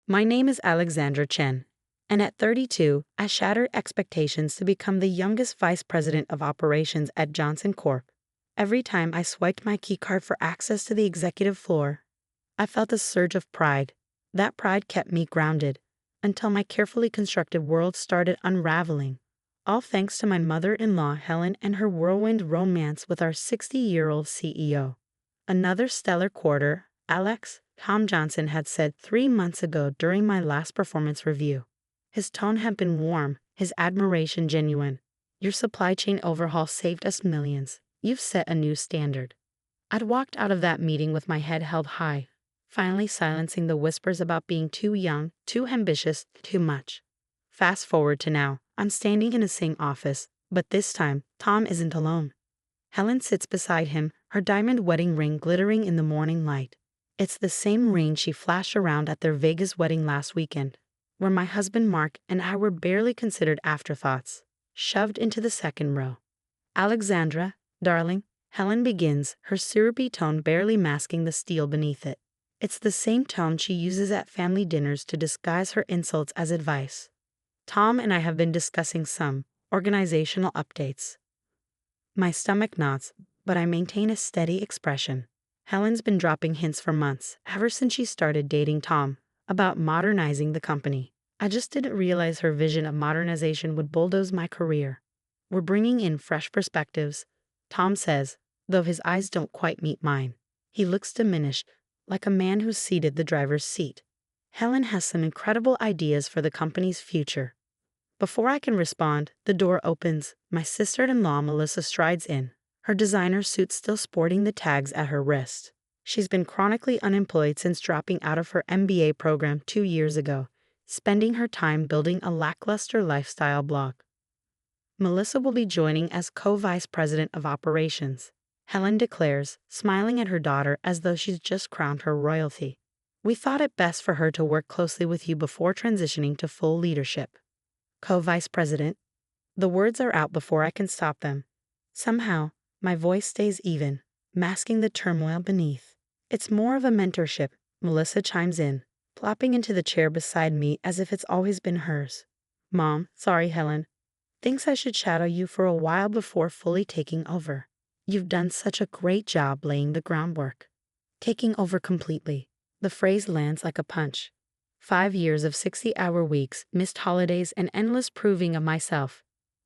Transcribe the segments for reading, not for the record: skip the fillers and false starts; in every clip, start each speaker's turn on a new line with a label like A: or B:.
A: My name is Alexandra Chen, and at 32, I shattered expectations to become the youngest vice president of operations at Johnson Corp. Every time I swiped my keycard for access to the executive floor, I felt a surge of pride. That pride kept me grounded until my carefully constructed world started unraveling, all thanks to my mother-in-law Helen and her whirlwind romance with our 60-year-old CEO. Another stellar quarter, Alex, Tom Johnson had said 3 months ago during my last performance review. His tone had been warm, his admiration genuine. Your supply chain overhaul saved us millions. You've set a new standard. I'd walked out of that meeting with my head held high, finally silencing the whispers about being too young, too ambitious, too much. Fast forward to now, I'm standing in the same office, but this time, Tom isn't alone. Helen sits beside him, her diamond wedding ring glittering in the morning light. It's the same ring she flashed around at their Vegas wedding last weekend, where my husband Mark and I were barely considered afterthoughts, shoved into the second row. Alexandra, darling, Helen begins, her syrupy tone barely masking the steel beneath it. It's the same tone she uses at family dinners to disguise her insults as advice. Tom and I have been discussing some organizational updates. My stomach knots, but I maintain a steady expression. Helen's been dropping hints for months, ever since she started dating Tom, about modernizing the company. I just didn't realize her vision of modernization would bulldoze my career. We're bringing in fresh perspectives, Tom says, though his eyes don't quite meet mine. He looks diminished, like a man who's seated the driver's seat. Helen has some incredible ideas for the company's future. Before I can respond, the door opens. My sister-in-law Melissa strides in, her designer suit still sporting the tags at her wrist. She's been chronically unemployed since dropping out of her MBA program 2 years ago, spending her time building a lackluster lifestyle blog. Melissa will be joining as co-vice president of operations, Helen declares, smiling at her daughter as though she's just crowned her royalty. We thought it best for her to work closely with you before transitioning to full leadership. Co-vice president. The words are out before I can stop them. Somehow, my voice stays even, masking the turmoil beneath. It's more of a mentorship, Melissa chimes in, plopping into the chair beside me as if it's always been hers. Mom, sorry Helen. Thinks I should shadow you for a while before fully taking over. You've done such a great job laying the groundwork. Taking over completely. The phrase lands like a punch. 5 years of 60-hour weeks, missed holidays, and endless proving of myself,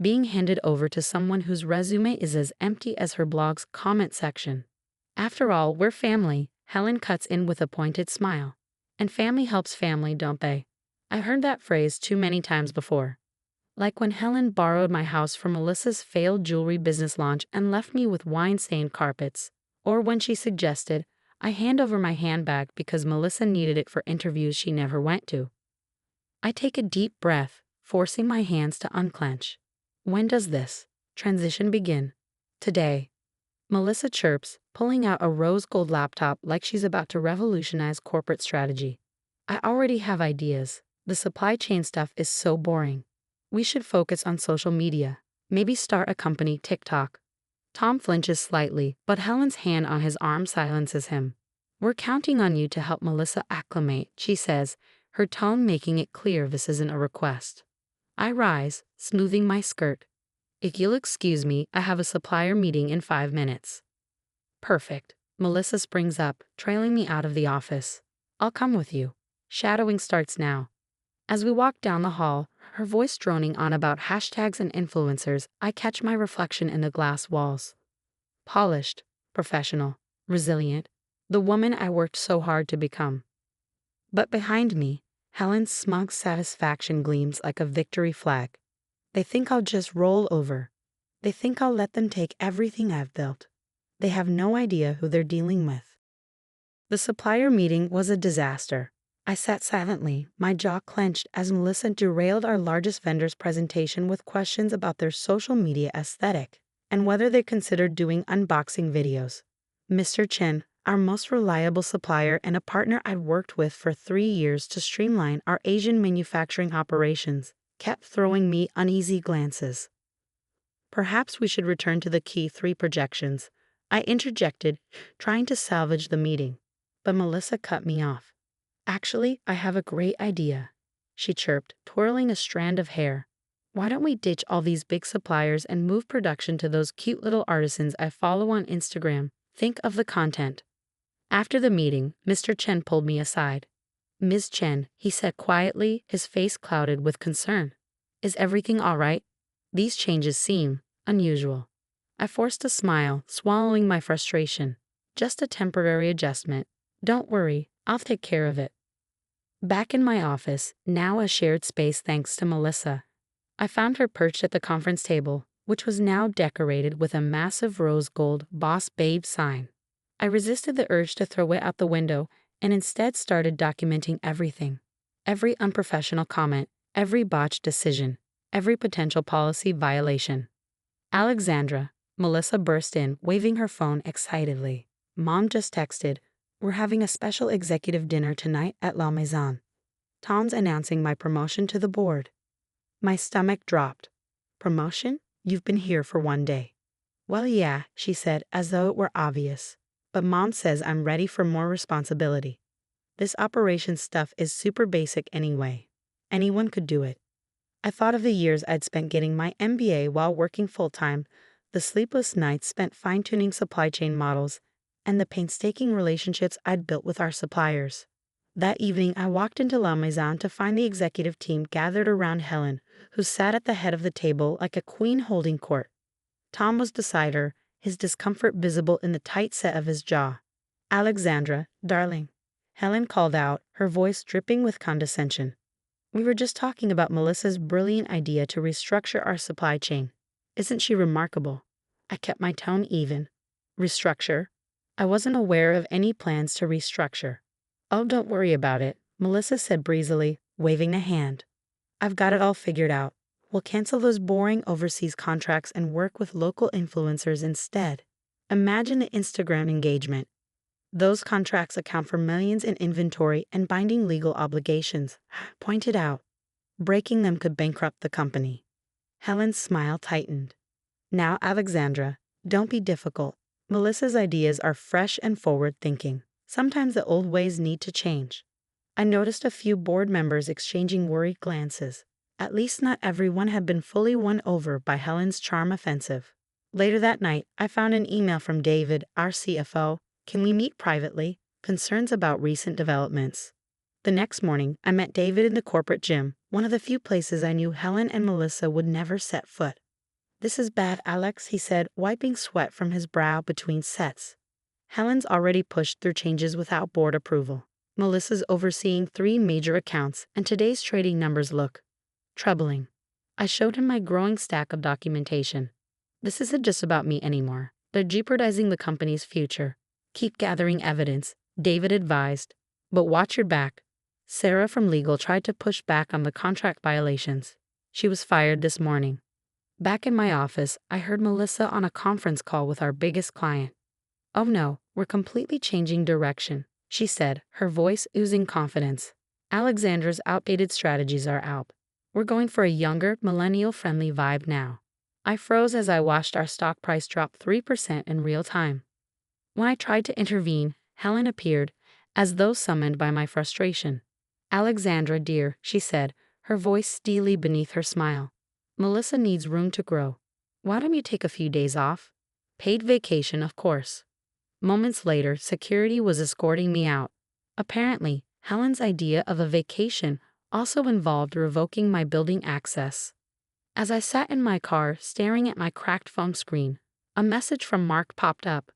A: being handed over to someone whose resume is as empty as her blog's comment section. After all, we're family, Helen cuts in with a pointed smile. And family helps family, don't they? I heard that phrase too many times before. Like when Helen borrowed my house for Melissa's failed jewelry business launch and left me with wine-stained carpets, or when she suggested I hand over my handbag because Melissa needed it for interviews she never went to. I take a deep breath, forcing my hands to unclench. When does this transition begin? Today. Melissa chirps, pulling out a rose gold laptop like she's about to revolutionize corporate strategy. I already have ideas. The supply chain stuff is so boring. We should focus on social media. Maybe start a company TikTok. Tom flinches slightly, but Helen's hand on his arm silences him. We're counting on you to help Melissa acclimate, she says, her tone making it clear this isn't a request. I rise, smoothing my skirt. If you'll excuse me, I have a supplier meeting in 5 minutes. Perfect. Melissa springs up, trailing me out of the office. I'll come with you. Shadowing starts now. As we walk down the hall, her voice droning on about hashtags and influencers, I catch my reflection in the glass walls. Polished, professional, resilient, the woman I worked so hard to become. But behind me, Helen's smug satisfaction gleams like a victory flag. They think I'll just roll over. They think I'll let them take everything I've built. They have no idea who they're dealing with. The supplier meeting was a disaster. I sat silently, my jaw clenched as Melissa derailed our largest vendor's presentation with questions about their social media aesthetic and whether they considered doing unboxing videos. Mr. Chen, our most reliable supplier and a partner I'd worked with for 3 years to streamline our Asian manufacturing operations, kept throwing me uneasy glances. Perhaps we should return to the key 3 projections, I interjected, trying to salvage the meeting. But Melissa cut me off. Actually, I have a great idea, she chirped, twirling a strand of hair. Why don't we ditch all these big suppliers and move production to those cute little artisans I follow on Instagram? Think of the content. After the meeting, Mr. Chen pulled me aside. Ms. Chen, he said quietly, his face clouded with concern. Is everything all right? These changes seem unusual. I forced a smile, swallowing my frustration. Just a temporary adjustment. Don't worry, I'll take care of it. Back in my office, now a shared space thanks to Melissa, I found her perched at the conference table, which was now decorated with a massive rose gold Boss Babe sign. I resisted the urge to throw it out the window and instead started documenting everything. Every unprofessional comment, every botched decision, every potential policy violation. Alexandra, Melissa burst in, waving her phone excitedly. Mom just texted, "We're having a special executive dinner tonight at La Maison. Tom's announcing my promotion to the board." My stomach dropped. "Promotion? You've been here for 1 day." "Well, yeah," she said, as though it were obvious. "But Mom says I'm ready for more responsibility. This operation stuff is super basic anyway. Anyone could do it." I thought of the years I'd spent getting my MBA while working full-time, the sleepless nights spent fine-tuning supply chain models, and the painstaking relationships I'd built with our suppliers. That evening, I walked into La Maison to find the executive team gathered around Helen, who sat at the head of the table like a queen holding court. Tom was beside her, his discomfort visible in the tight set of his jaw. "Alexandra, darling," Helen called out, her voice dripping with condescension. "We were just talking about Melissa's brilliant idea to restructure our supply chain. Isn't she remarkable?" I kept my tone even. "Restructure?" I wasn't aware of any plans to restructure. "Oh, don't worry about it," Melissa said breezily, waving a hand. "I've got it all figured out. We'll cancel those boring overseas contracts and work with local influencers instead. Imagine the Instagram engagement. Those contracts account for millions in inventory and binding legal obligations," pointed out. "Breaking them could bankrupt the company." Helen's smile tightened. "Now, Alexandra, don't be difficult. Melissa's ideas are fresh and forward-thinking. Sometimes the old ways need to change." I noticed a few board members exchanging worried glances. At least not everyone had been fully won over by Helen's charm offensive. Later that night, I found an email from David, our CFO. "Can we meet privately? Concerns about recent developments." The next morning, I met David in the corporate gym, one of the few places I knew Helen and Melissa would never set foot. "This is bad, Alex," he said, wiping sweat from his brow between sets. "Helen's already pushed through changes without board approval. Melissa's overseeing 3 major accounts, and today's trading numbers look troubling." I showed him my growing stack of documentation. "This isn't just about me anymore. They're jeopardizing the company's future." "Keep gathering evidence," David advised. "But watch your back." Sarah from legal tried to push back on the contract violations. She was fired this morning. Back in my office, I heard Melissa on a conference call with our biggest client. "Oh no, we're completely changing direction," she said, her voice oozing confidence. "Alexandra's outdated strategies are out. We're going for a younger, millennial-friendly vibe now." I froze as I watched our stock price drop 3% in real time. When I tried to intervene, Helen appeared, as though summoned by my frustration. "Alexandra, dear," she said, her voice steely beneath her smile. "Melissa needs room to grow. Why don't you take a few days off? Paid vacation, of course." Moments later, security was escorting me out. Apparently, Helen's idea of a vacation also involved revoking my building access. As I sat in my car, staring at my cracked phone screen, a message from Mark popped up.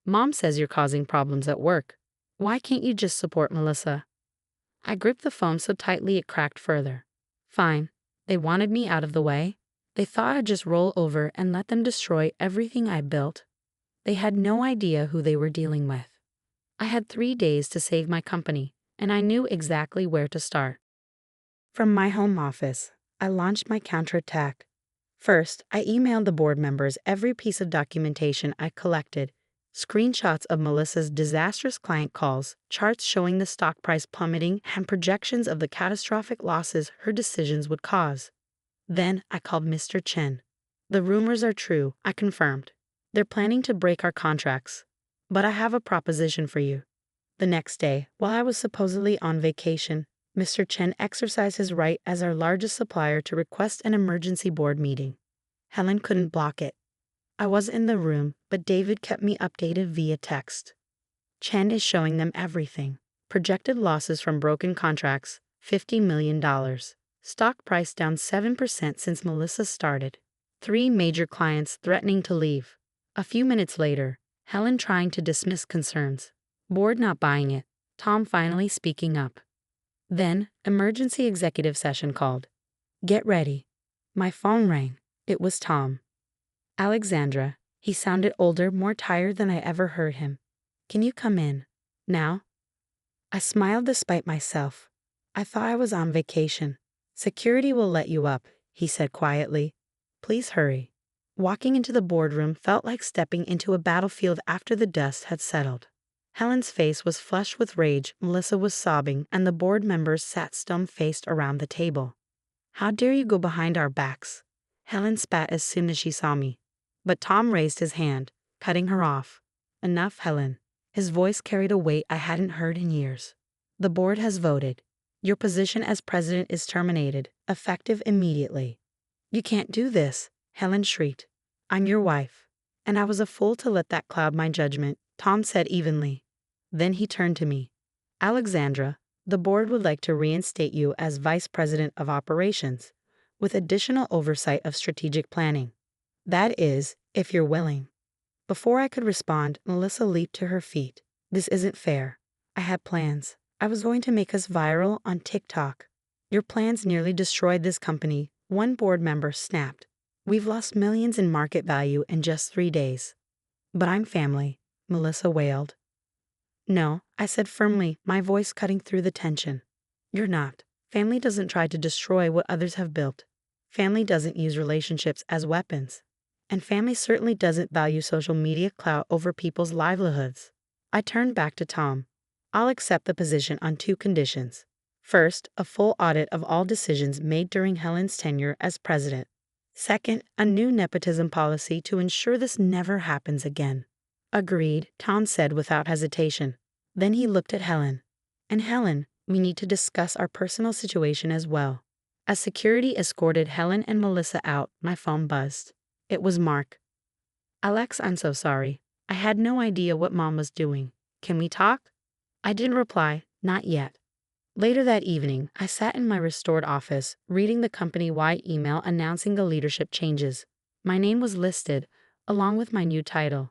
A: "Mom says you're causing problems at work. Why can't you just support Melissa?" I gripped the phone so tightly it cracked further. Fine. They wanted me out of the way. They thought I'd just roll over and let them destroy everything I built. They had no idea who they were dealing with. I had 3 days to save my company, and I knew exactly where to start. From my home office, I launched my counterattack. First, I emailed the board members every piece of documentation I collected, screenshots of Melissa's disastrous client calls, charts showing the stock price plummeting, and projections of the catastrophic losses her decisions would cause. Then I called Mr. Chen. "The rumors are true," I confirmed. "They're planning to break our contracts. But I have a proposition for you." The next day, while I was supposedly on vacation, Mr. Chen exercised his right as our largest supplier to request an emergency board meeting. Helen couldn't block it. I was in the room, but David kept me updated via text. Chen is showing them everything. Projected losses from broken contracts, $50 million. Stock price down 7% since Melissa started. 3 major clients threatening to leave. A few minutes later, Helen trying to dismiss concerns. Board not buying it. Tom finally speaking up. Then, emergency executive session called. Get ready. My phone rang. It was Tom. Alexandra. He sounded older, more tired than I ever heard him. Can you come in? Now? I smiled despite myself. I thought I was on vacation. Security will let you up, he said quietly. Please hurry. Walking into the boardroom felt like stepping into a battlefield after the dust had settled. Helen's face was flushed with rage, Melissa was sobbing, and the board members sat stone-faced around the table. How dare you go behind our backs? Helen spat as soon as she saw me. But Tom raised his hand, cutting her off. Enough, Helen. His voice carried a weight I hadn't heard in years. The board has voted. Your position as president is terminated, effective immediately. You can't do this, Helen shrieked. I'm your wife. And I was a fool to let that cloud my judgment, Tom said evenly. Then he turned to me. Alexandra, the board would like to reinstate you as vice president of operations, with additional oversight of strategic planning. That is, if you're willing. Before I could respond, Melissa leaped to her feet. This isn't fair. I had plans. I was going to make us viral on TikTok. Your plans nearly destroyed this company, one board member snapped. We've lost millions in market value in just 3 days. But I'm family, Melissa wailed. No, I said firmly, my voice cutting through the tension. You're not. Family doesn't try to destroy what others have built. Family doesn't use relationships as weapons. And family certainly doesn't value social media clout over people's livelihoods. I turned back to Tom. I'll accept the position on 2 conditions. First, a full audit of all decisions made during Helen's tenure as president. Second, a new nepotism policy to ensure this never happens again. Agreed, Tom said without hesitation. Then he looked at Helen. And Helen, we need to discuss our personal situation as well. As security escorted Helen and Melissa out, my phone buzzed. It was Mark. Alex, I'm so sorry. I had no idea what Mom was doing. Can we talk? I didn't reply, not yet. Later that evening, I sat in my restored office, reading the company-wide email announcing the leadership changes. My name was listed, along with my new title.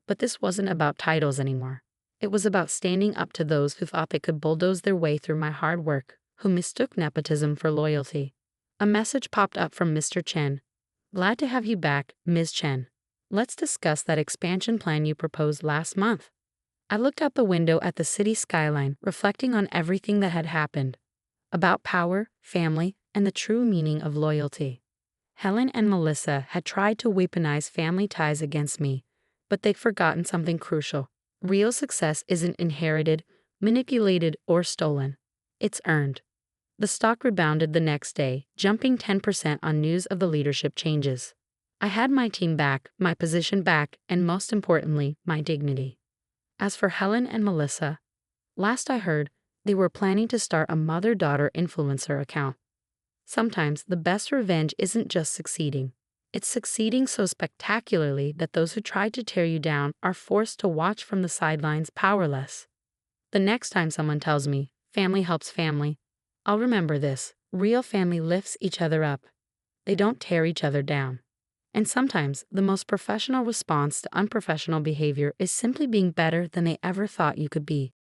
A: But this wasn't about titles anymore. It was about standing up to those who thought they could bulldoze their way through my hard work, who mistook nepotism for loyalty. A message popped up from Mr. Chen. Glad to have you back, Ms. Chen. Let's discuss that expansion plan you proposed last month. I looked out the window at the city skyline, reflecting on everything that had happened. About power, family, and the true meaning of loyalty. Helen and Melissa had tried to weaponize family ties against me, but they'd forgotten something crucial. Real success isn't inherited, manipulated, or stolen. It's earned. The stock rebounded the next day, jumping 10% on news of the leadership changes. I had my team back, my position back, and most importantly, my dignity. As for Helen and Melissa, last I heard, they were planning to start a mother-daughter influencer account. Sometimes the best revenge isn't just succeeding. It's succeeding so spectacularly that those who tried to tear you down are forced to watch from the sidelines powerless. The next time someone tells me, family helps family, I'll remember this. Real family lifts each other up. They don't tear each other down. And sometimes the most professional response to unprofessional behavior is simply being better than they ever thought you could be.